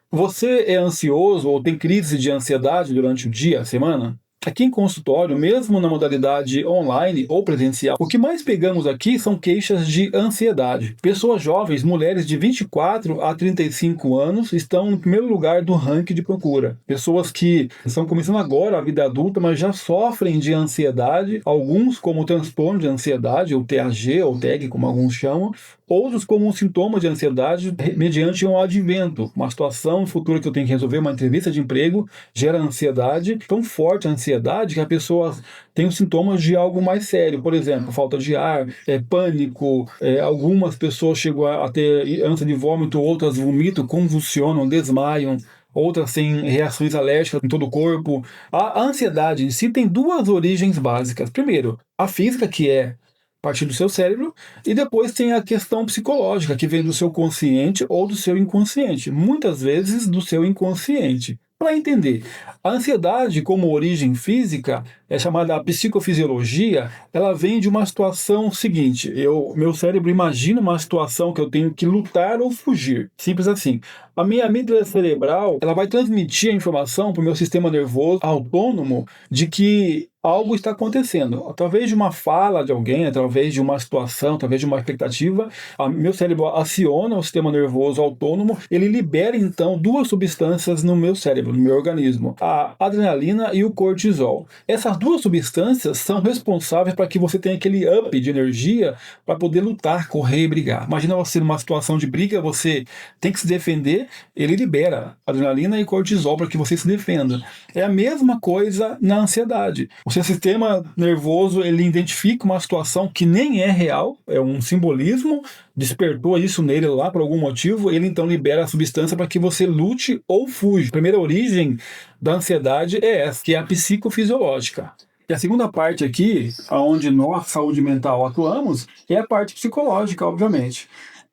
Você é ansioso ou tem crise de ansiedade durante o dia, a semana? Aqui em consultório, mesmo na modalidade online ou presencial, o que mais pegamos aqui são queixas de ansiedade. Pessoas jovens, mulheres de 24 a 35 anos, estão no primeiro lugar do ranking de procura. Pessoas que estão começando agora a vida adulta, mas já sofrem de ansiedade, alguns como transtorno de ansiedade, ou TAG, ou TAG, como alguns chamam, outros como um sintoma de ansiedade mediante um advento, uma situação futura que eu tenho que resolver, uma entrevista de emprego, gera ansiedade, tão forte a ansiedade que a pessoa tem os sintomas de algo mais sério, por exemplo, falta de ar, pânico, algumas pessoas chegam a ter ânsia de vômito, outras vomitam, convulsionam, desmaiam, outras têm reações alérgicas em todo o corpo. A ansiedade em si tem duas origens básicas. Primeiro, a física, que é a partir do seu cérebro, e depois tem a questão psicológica, que vem do seu consciente ou do seu inconsciente, muitas vezes do seu inconsciente. Para entender, a ansiedade como origem física é chamada psicofisiologia, ela vem de uma situação seguinte, meu cérebro imagina uma situação que eu tenho que lutar ou fugir, simples assim. A minha amígdala cerebral, ela vai transmitir a informação para o meu sistema nervoso autônomo de que algo está acontecendo. Através de uma fala de alguém, através de uma situação, através de uma expectativa, meu cérebro aciona o sistema nervoso autônomo, ele libera então duas substâncias no meu cérebro, no meu organismo, a adrenalina e o cortisol. Essas duas substâncias são responsáveis para que você tenha aquele up de energia para poder lutar, correr e brigar. Imagina você numa situação de briga, você tem que se defender, ele libera adrenalina e cortisol para que você se defenda. É a mesma coisa na ansiedade. O seu sistema nervoso, ele identifica uma situação que nem é real, é um simbolismo, despertou isso nele lá por algum motivo, ele então libera a substância para que você lute ou fuja. A primeira origem da ansiedade é essa, que é a psicofisiológica. E a segunda parte aqui, onde nós, saúde mental, atuamos, é a parte psicológica, obviamente.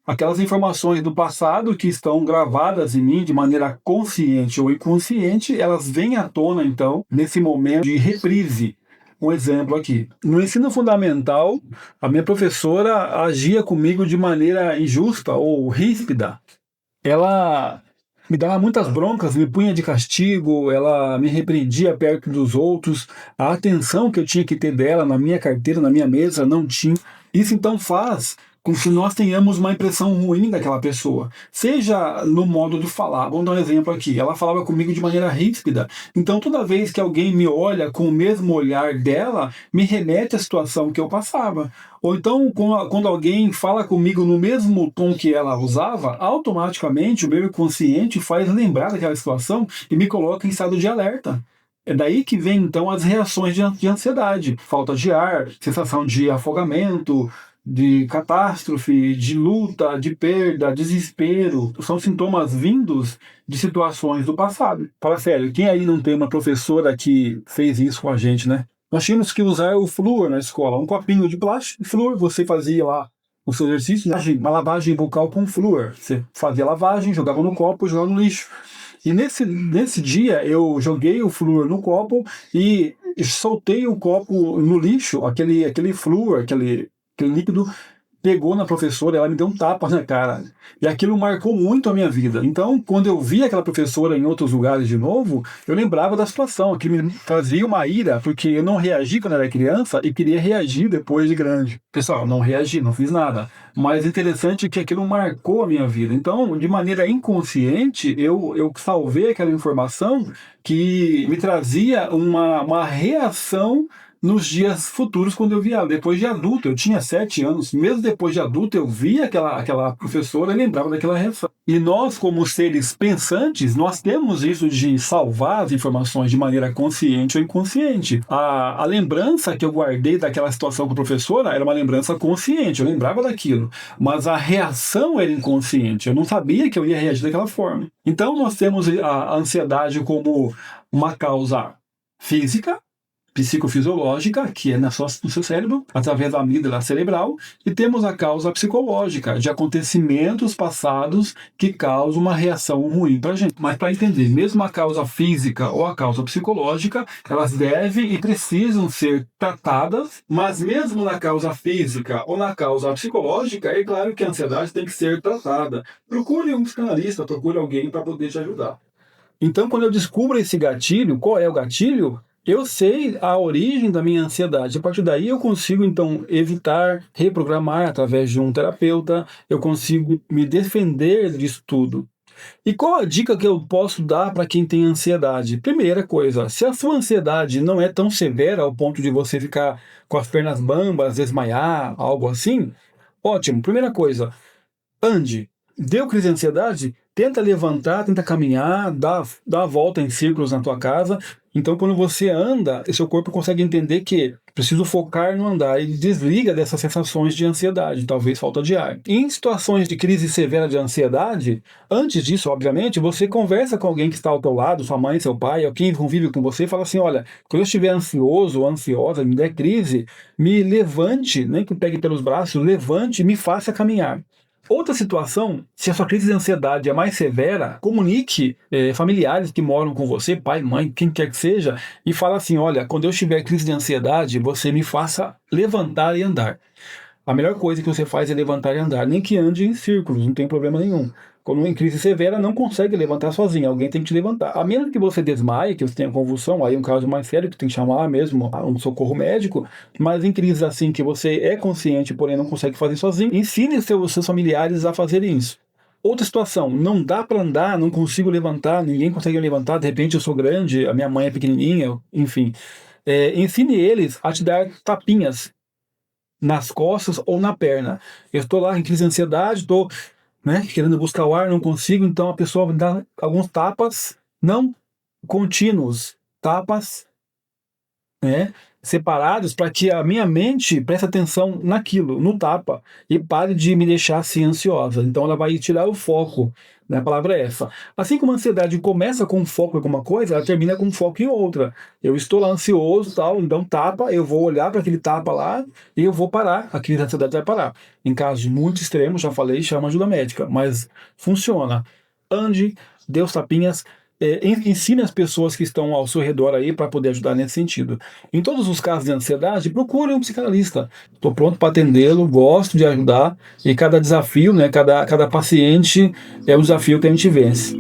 Aquelas informações do passado que estão gravadas em mim de maneira consciente ou inconsciente, elas vêm à tona, então, nesse momento de reprise. Um exemplo aqui. No ensino fundamental, a minha professora agia comigo de maneira injusta ou ríspida. Ela me dava muitas broncas, me punha de castigo, ela me repreendia perto dos outros. A atenção que eu tinha que ter dela na minha carteira, na minha mesa, não tinha. Isso então faz com que nós tenhamos uma impressão ruim daquela pessoa, seja no modo de falar. Vamos dar um exemplo aqui. Ela falava comigo de maneira ríspida, então toda vez que alguém me olha com o mesmo olhar dela, me remete à situação que eu passava. Ou então, quando alguém fala comigo no mesmo tom que ela usava, automaticamente o meu inconsciente faz lembrar daquela situação e me coloca em estado de alerta. É daí que vem, então, as reações de ansiedade. Falta de ar, sensação de afogamento, de catástrofe, de luta, de perda, desespero. São sintomas vindos de situações do passado. Fala sério, quem aí não tem uma professora que fez isso com a gente, né? Nós tínhamos que usar o flúor na escola, um copinho de plástico de flúor, você fazia lá o seu exercício, uma lavagem bucal com flúor. Você fazia a lavagem, jogava no copo, jogava no lixo. E nesse dia eu joguei o flúor no copo e soltei o copo no lixo, aquele flúor, aquele líquido pegou na professora, ela me deu um tapa na cara. E aquilo marcou muito a minha vida. Então, quando eu via aquela professora em outros lugares de novo, eu lembrava da situação. Aquilo me trazia uma ira, porque eu não reagi quando era criança e queria reagir depois de grande. Pessoal, não reagi, não fiz nada. Mas interessante que aquilo marcou a minha vida. Então, de maneira inconsciente, eu salvei aquela informação que me trazia uma reação nos dias futuros, quando eu via ela. Depois de adulto, eu tinha 7 anos, mesmo depois de adulto, eu via aquela professora e lembrava daquela reação. E nós, como seres pensantes, nós temos isso de salvar as informações de maneira consciente ou inconsciente. A lembrança que eu guardei daquela situação com a professora era uma lembrança consciente, eu lembrava daquilo. Mas a reação era inconsciente, eu não sabia que eu ia reagir daquela forma. Então nós temos a ansiedade como uma causa física, psicofisiológica, que é no seu cérebro, através da amígdala cerebral, e temos a causa psicológica, de acontecimentos passados que causam uma reação ruim para a gente. Mas para entender, mesmo a causa física ou a causa psicológica, elas devem e precisam ser tratadas, mas mesmo na causa física ou na causa psicológica, é claro que a ansiedade tem que ser tratada. Procure um psicanalista, procure alguém para poder te ajudar. Então, quando eu descubro esse gatilho, qual é o gatilho? Eu sei a origem da minha ansiedade. A partir daí eu consigo, então, evitar, reprogramar através de um terapeuta, eu consigo me defender disso tudo. E qual a dica que eu posso dar para quem tem ansiedade? Primeira coisa, se a sua ansiedade não é tão severa ao ponto de você ficar com as pernas bambas, desmaiar, algo assim, ótimo. Primeira coisa, ande. Deu crise de ansiedade? Tenta levantar, tenta caminhar, dá a volta em círculos na tua casa. Então, quando você anda, seu corpo consegue entender que preciso focar no andar e desliga dessas sensações de ansiedade, talvez falta de ar. Em situações de crise severa de ansiedade, antes disso, obviamente, você conversa com alguém que está ao teu lado, sua mãe, seu pai, ou quem convive com você, e fala assim, olha, quando eu estiver ansioso ou ansiosa, me der crise, me levante, nem que pegue pelos braços, levante e me faça caminhar. Outra situação, se a sua crise de ansiedade é mais severa, comunique familiares que moram com você, pai, mãe, quem quer que seja, e fala assim, olha, quando eu tiver crise de ansiedade, você me faça levantar e andar. A melhor coisa que você faz é levantar e andar, nem que ande em círculos, não tem problema nenhum. Quando em crise severa, não consegue levantar sozinho, alguém tem que te levantar. A menos que você desmaie, que você tenha convulsão, aí é um caso mais sério, que tem que chamar mesmo um socorro médico, mas em crises assim, que você é consciente, porém não consegue fazer sozinho, ensine seus familiares a fazerem isso. Outra situação, não dá para andar, não consigo levantar, ninguém consegue me levantar, de repente eu sou grande, a minha mãe é pequenininha, enfim. Ensine eles a te dar tapinhas nas costas ou na perna. Eu estou lá em crise de ansiedade, estou querendo buscar o ar, não consigo, então a pessoa me dá alguns tapas, não contínuos, tapas separados, para que a minha mente preste atenção naquilo, no tapa, e pare de me deixar assim ansiosa. Então ela vai tirar o foco, né? A palavra é essa. Assim como a ansiedade começa com foco em alguma coisa, ela termina com foco em outra. Eu estou lá ansioso, tal, então tapa, eu vou olhar para aquele tapa lá e eu vou parar, a crise de ansiedade vai parar. Em casos muito extremos, já falei, chama ajuda médica, mas funciona. Ande, dê os tapinhas, ensine as pessoas que estão ao seu redor aí para poder ajudar nesse sentido. Em todos os casos de ansiedade, procure um psicanalista. Estou pronto para atendê-lo, gosto de ajudar, e cada desafio, cada paciente é um desafio que a gente vence.